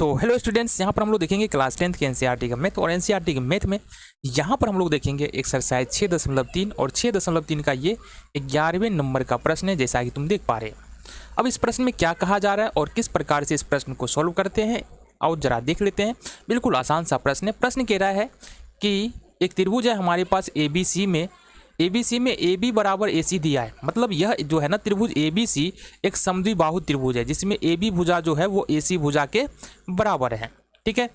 So hello students, यहाँ पर हम लोग देखेंगे क्लास 10th के एनसीईआरटी का मैथ और एनसीईआरटी के मैथ में यहाँ पर हम लोग देखेंगे एक्सरसाइज 6.3 और 6.3 का ये 11वें नंबर का प्रश्न है, जैसा कि तुम देख पा रहे हो। अब इस प्रश्न में क्या कहा जा रहा है और किस प्रकार से इस प्रश्न को सॉल्व करते हैं और जरा देख लेते हैं। बिल्कुल आसान सा प्रश्न है। प्रश्न कह रहा है कि एक त्रिभुज है हमारे पास ABC में AB बराबर AC दिया है। मतलब यह जो है ना त्रिभुज ABC एक समद्विबाहु त्रिभुज है जिसमें AB भुजा जो है वो AC भुजा के बराबर है। ठीक है,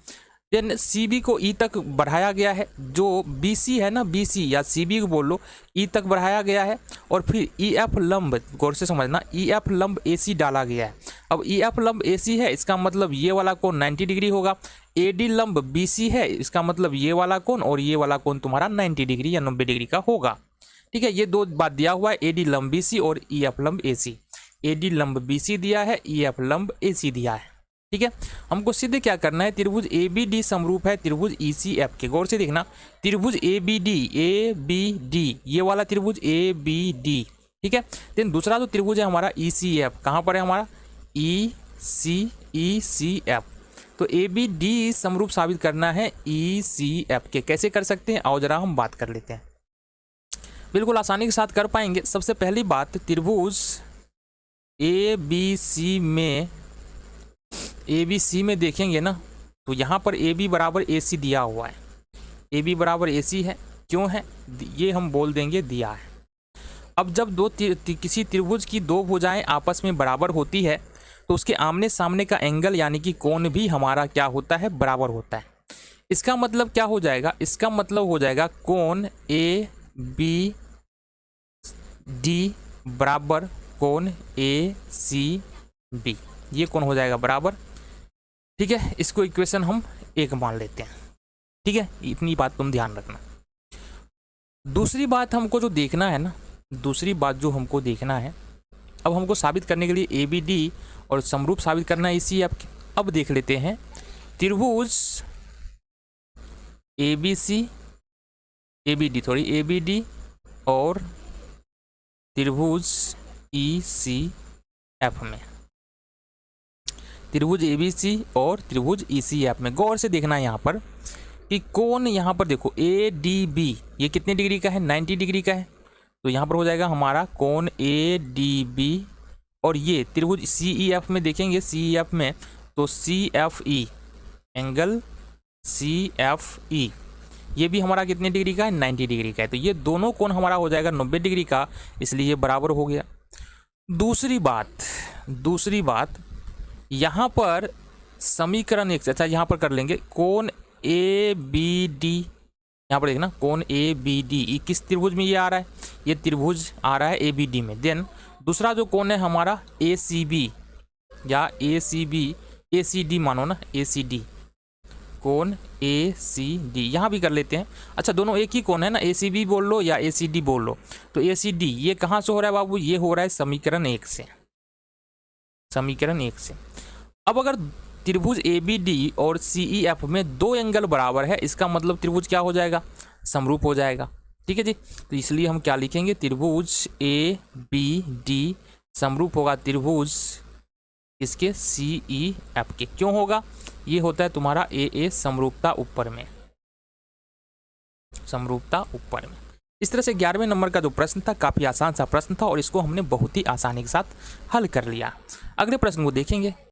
देन CB को E तक बढ़ाया गया है। जो BC है ना, BC या CB को बोल लो, E तक बढ़ाया गया है। और फिर EF लंब, गौर से समझना, EF लंब AC डाला गया है। अब EF लंब AC है, इसका मतलब ये वाला कोण 90 डिग्री होगा। AD लंब BC है, इसका मतलब ये वाला कोण और ये वाला कोण तुम्हारा 90 डिग्री या 90 डिग्री का होगा। ठीक है, ये दो बात दिया हुआ है, AD लंब BC और EF लंब AC। AD लंब BC दिया है, EF लंब AC दिया है। ठीक है, हमको सीधे क्या करना है, त्रिभुज ABD समरूप है त्रिभुज ECF के। गौर से देखना, त्रिभुज ABD ये वाला त्रिभुज ABD। ठीक है, देन दूसरा जो त्रिभुज है हमारा ECF, कहाँ पर है हमारा ECF। तो ABD समरूप साबित करना है ECF के। कैसे कर सकते हैं आओ जरा हम बात कर लेते हैं। बिल्कुल आसानी के साथ कर पाएंगे। सबसे पहली बात, त्रिभुज ABC में देखेंगे ना, तो यहाँ पर AB बराबर AC दिया हुआ है। AB बराबर AC है, क्यों है ये हम बोल देंगे दिया है। अब जब किसी त्रिभुज की दो भुजाएं आपस में बराबर होती है तो उसके आमने सामने का एंगल यानी कि कोण भी हमारा क्या होता है, बराबर होता है। इसका मतलब क्या हो जाएगा, इसका मतलब हो जाएगा कोण ABD बराबर कोण ACB, ये कोण हो जाएगा बराबर। ठीक है, इसको इक्वेशन हम 1 मान लेते हैं। ठीक है, इतनी बात तुम ध्यान रखना। दूसरी बात हमको जो देखना है ना, अब हमको साबित करने के लिए ABD और समरूप साबित करना है ECF के। अब देख लेते हैं, त्रिभुज ABD और त्रिभुज ECF में, त्रिभुज ABC और त्रिभुज ECF में गौर से देखना है यहाँ पर कि कोण, यहाँ पर देखो ADB ये कितने डिग्री का है, 90 डिग्री का है। तो यहाँ पर हो जाएगा हमारा कोण ADB। और ये त्रिभुज CEF में देखेंगे, CEF में तो CFE, एंगल CFE ये भी हमारा कितने डिग्री का है, 90 डिग्री का है। तो ये दोनों कोण हमारा हो जाएगा 90 डिग्री का, इसलिए ये बराबर हो गया। दूसरी बात यहाँ पर समीकरण एक, अच्छा यहाँ पर कर लेंगे कोण ABD। यहाँ पर देखना कोण ABD ये किस त्रिभुज में ये आ रहा है, ये त्रिभुज आ रहा है ABD में। देन दूसरा जो कोण है हमारा ACB या ACD मानो ना, ACD, कोण ACD यहाँ भी कर लेते हैं। अच्छा दोनों एक ही कोण है ना, ACB बोल लो या ACD बोल लो। तो ACD ये कहाँ से हो रहा है बाबू, ये हो रहा है समीकरण 1 से। अब अगर त्रिभुज ABD और CEF में दो एंगल बराबर है, इसका मतलब त्रिभुज क्या हो जाएगा, समरूप हो जाएगा। ठीक है जी, तो इसलिए हम क्या लिखेंगे, त्रिभुज ABD समरूप होगा त्रिभुज इसके CEF के। क्यों होगा, ये होता है तुम्हारा AA समरूपता ऊपर में। इस तरह से 11वें नंबर का जो प्रश्न था काफी आसान सा प्रश्न था और इसको हमने बहुत ही आसानी के साथ हल कर लिया। अगले प्रश्न को देखेंगे।